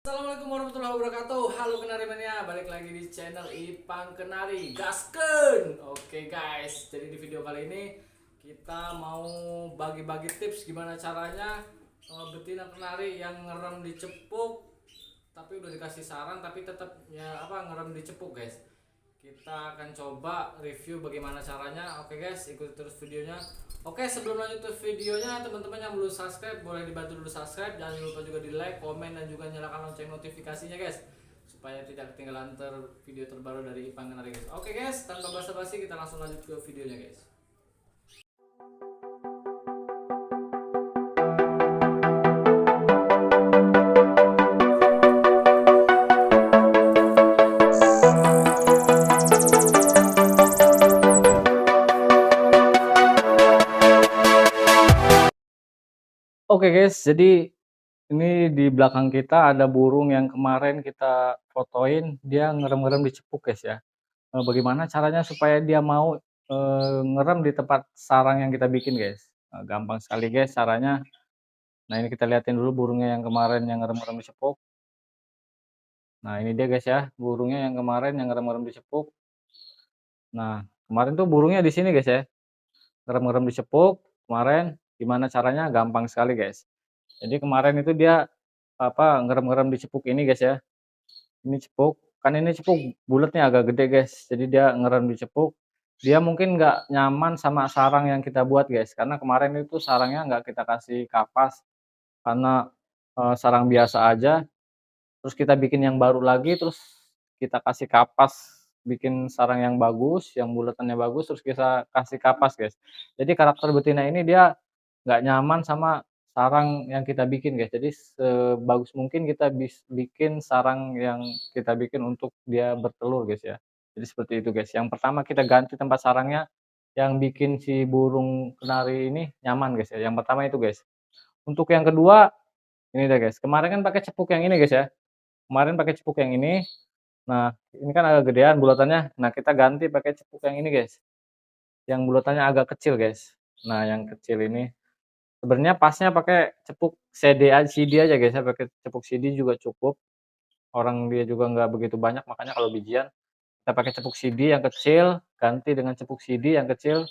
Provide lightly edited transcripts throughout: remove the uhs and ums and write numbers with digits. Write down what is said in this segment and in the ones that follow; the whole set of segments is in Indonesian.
Assalamualaikum warahmatullahi wabarakatuh. Halo Kenari Mania, balik lagi di channel Ipang Kenari. Gasken. Oke guys, jadi di video kali ini kita mau bagi-bagi tips gimana caranya betina kenari yang ngerem di cepuk, tapi udah dikasih saran tapi tetap ya ngerem di cepuk guys. Kita akan coba review bagaimana caranya. Oke guys, ikuti terus videonya. Oke, sebelum lanjut ke videonya, teman-teman yang belum subscribe boleh dibantu dulu subscribe. Jangan lupa juga di like, komen, dan juga nyalakan lonceng notifikasinya guys, supaya tidak ketinggalan video terbaru dari Ipang Kenari guys. Oke guys, tanpa basa-basi kita langsung lanjut ke videonya guys. Oke guys, jadi ini di belakang kita ada burung yang kemarin kita fotoin, dia ngerem-ngerem di cepuk guys ya. Bagaimana caranya supaya dia mau ngerem di tempat sarang yang kita bikin guys. Gampang sekali guys caranya. Nah ini kita liatin dulu burungnya yang kemarin yang ngerem-ngerem di cepuk. Nah ini dia guys ya, burungnya yang kemarin yang ngerem-ngerem di cepuk. Nah kemarin tuh burungnya di sini guys ya, ngerem-ngerem di cepuk. Kemarin gimana caranya? Gampang sekali guys. Jadi kemarin itu dia ngerem-ngerem di cepuk ini guys ya. Ini cepuk, kan ini cepuk bulatnya agak gede guys, jadi dia ngerem di cepuk. Dia mungkin nggak nyaman sama sarang yang kita buat guys, karena kemarin itu sarangnya nggak kita kasih kapas, karena sarang biasa aja. Terus kita bikin yang baru lagi, terus kita kasih kapas, bikin sarang yang bagus, yang bulatannya bagus, terus kita kasih kapas guys. Jadi karakter betina ini dia nggak nyaman sama sarang yang kita bikin guys. Jadi sebagus mungkin kita bikin sarang yang kita bikin untuk dia bertelur guys ya. Jadi seperti itu guys. Yang pertama kita ganti tempat sarangnya, yang bikin si burung kenari ini nyaman guys ya. Yang pertama itu guys. Untuk yang kedua, ini deh guys. Kemarin kan pakai cepuk yang ini guys ya. Kemarin pakai cepuk yang ini. Nah, ini kan agak gedean bulatannya. Nah, kita ganti pakai cepuk yang ini guys. Yang bulatannya agak kecil guys. Nah, yang kecil ini sebenarnya pasnya pakai cepuk CD aja guys ya, pakai cepuk CD juga cukup. Orang dia juga nggak begitu banyak, makanya kalau bijian kita pakai cepuk CD yang kecil, ganti dengan cepuk CD yang kecil.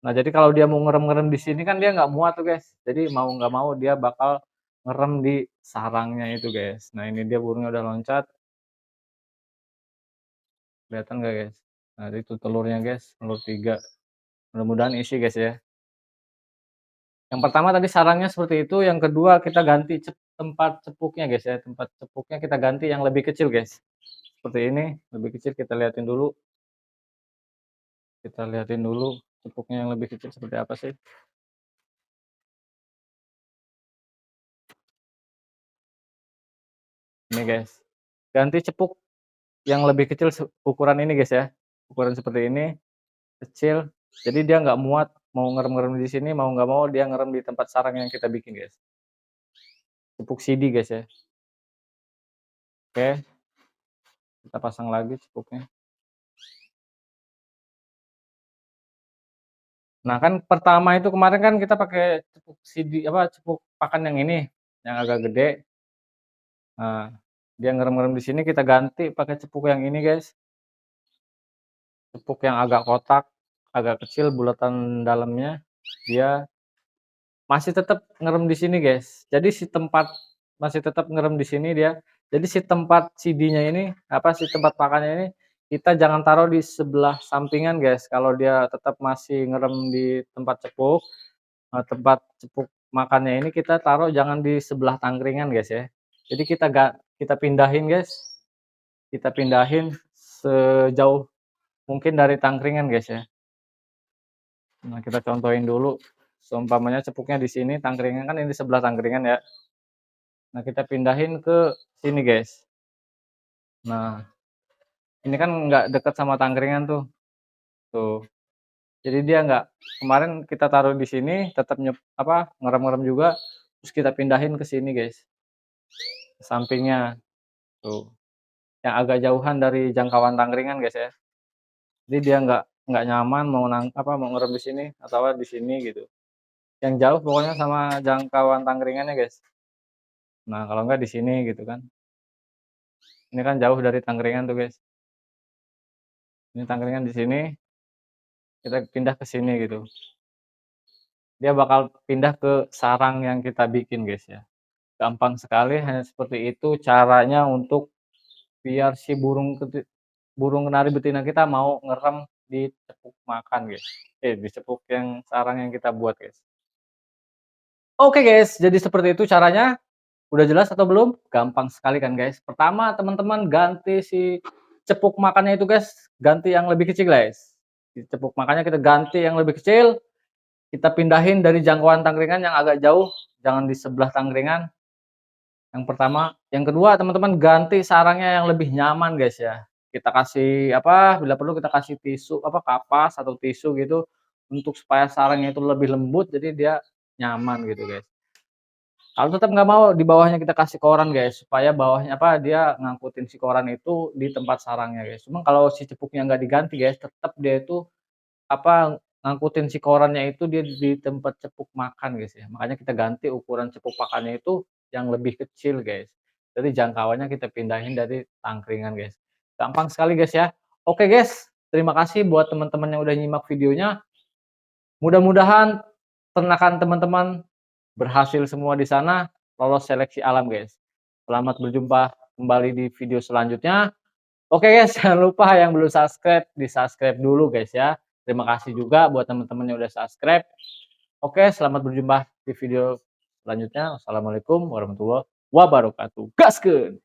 Nah, jadi kalau dia mau ngerem-ngerem di sini kan dia nggak muat tuh guys. Jadi mau nggak mau dia bakal ngerem di sarangnya itu guys. Nah, ini dia burungnya udah loncat, kelihatan nggak guys? Nah, itu telurnya guys, telur 3. Mudah-mudahan isi guys ya. Yang pertama tadi sarangnya seperti itu, yang kedua kita ganti tempat cepuknya guys ya, tempat cepuknya kita ganti yang lebih kecil guys. Seperti ini, lebih kecil kita liatin dulu cepuknya yang lebih kecil seperti apa sih. Ini guys, ganti cepuk yang lebih kecil ukuran ini guys ya, ukuran seperti ini, kecil. Jadi dia nggak muat mau ngerem-ngerem di sini, mau nggak mau dia ngerem di tempat sarang yang kita bikin guys. Cepuk CD guys ya. Oke, kita pasang lagi cepuknya. Nah, kan pertama itu kemarin kan kita pakai cepuk CD cepuk pakan yang ini, yang agak gede. Nah, dia ngerem-ngerem di sini kita ganti pakai cepuk yang ini, guys. Cepuk yang agak kotak, agak kecil bulatan dalamnya. Dia masih tetap ngerem di sini, guys. Jadi si tempat masih tetap ngerem di sini dia. Jadi si tempat CD-nya ini, si tempat pakannya ini kita jangan taruh di sebelah sampingan, guys. Kalau dia tetap masih ngerem di tempat cepuk, tempat cepuk makannya ini kita taruh jangan di sebelah tangkringan guys ya. Jadi kita pindahin guys, kita pindahin sejauh mungkin dari tangkringan guys ya. Nah kita contohin dulu, seumpamanya cepuknya di sini, tangkringan kan ini sebelah tangkringan ya. Nah kita pindahin ke sini guys. Nah ini kan nggak dekat sama tangkringan tuh. Jadi dia nggak, kemarin kita taruh di sini tetap ngerem-ngerem juga, terus kita pindahin ke sini guys, ke sampingnya tuh. Yang agak jauhan dari jangkauan tangkringan guys ya. Jadi dia nggak nyaman mau ngerem di sini atau di sini gitu. Yang jauh pokoknya sama jangkauan tangkringannya guys. Nah kalau nggak di sini gitu kan. Ini kan jauh dari Tangerang tuh, guys. Ini Tangerang di sini, kita pindah ke sini gitu. Dia bakal pindah ke sarang yang kita bikin, guys ya. Gampang sekali, hanya seperti itu caranya untuk biar si burung kenari betina kita mau ngerem di cepuk makan, guys. Di cepuk yang sarang yang kita buat, guys. Oke, guys, jadi seperti itu caranya. Udah jelas atau belum? Gampang sekali kan, guys. Pertama, teman-teman ganti si cepuk makannya itu, guys, ganti yang lebih kecil, guys. Di cepuk makannya kita ganti yang lebih kecil, kita pindahin dari jangkauan Tangerang yang agak jauh, jangan di sebelah Tangerang. Yang pertama, yang kedua teman-teman ganti sarangnya yang lebih nyaman, guys ya. Kita kasih apa, bila perlu kita kasih tisu apa, kapas atau tisu gitu untuk supaya sarangnya itu lebih lembut jadi dia nyaman gitu, guys. Kalau tetap nggak mau, di bawahnya kita kasih koran, guys, supaya bawahnya apa, dia ngangkutin si koran itu di tempat sarangnya, guys. Cuma kalau si cepuknya nggak diganti, guys, tetap dia itu apa, ngangkutin si korannya itu dia di tempat cepuk makan, guys, ya. Makanya kita ganti ukuran cepuk pakannya itu yang lebih kecil, guys. Jadi jangkauannya kita pindahin dari tangkringan, guys. Gampang sekali, guys, ya. Oke, guys, terima kasih buat teman-teman yang udah nyimak videonya. Mudah-mudahan ternakan teman-teman berhasil semua di sana, lolos seleksi alam, guys. Selamat berjumpa kembali di video selanjutnya. Oke, guys, jangan lupa yang belum subscribe, di-subscribe dulu, guys, ya. Terima kasih juga buat teman-teman yang udah subscribe. Oke, selamat berjumpa di video selanjutnya. Wassalamualaikum warahmatullahi wabarakatuh. Gaskeun!